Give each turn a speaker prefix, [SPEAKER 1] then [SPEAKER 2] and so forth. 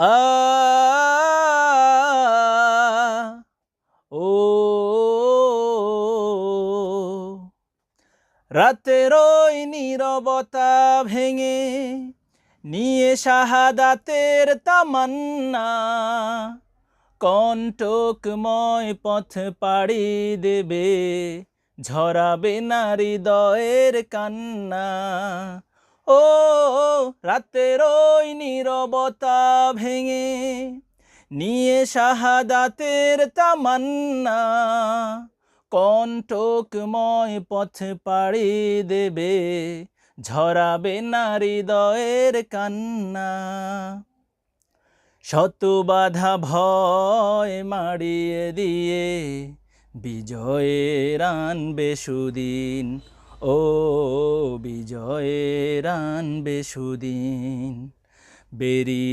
[SPEAKER 1] আ ও রাতের ওই নীরবতা ভেঙে নিয়ে শাহাদাতের তামান্না কণ্টকময় পথ পাড়ি দেবে ঝরাবে না হৃদয়ের কান্না ও রাতের ওই নীরবতা ভেঙে নিয়ে শাহাদাতের তামান্না কণ্টকময় পথ পাড়ি দেবে ঝরাবে না হৃদয়ের কান্না শত বাধা ভয় মাড়িয়ে দিয়ে বিজয়ের আনবে সুদিন ও বিজয়ের আনবে সুদিন বেরিয়ে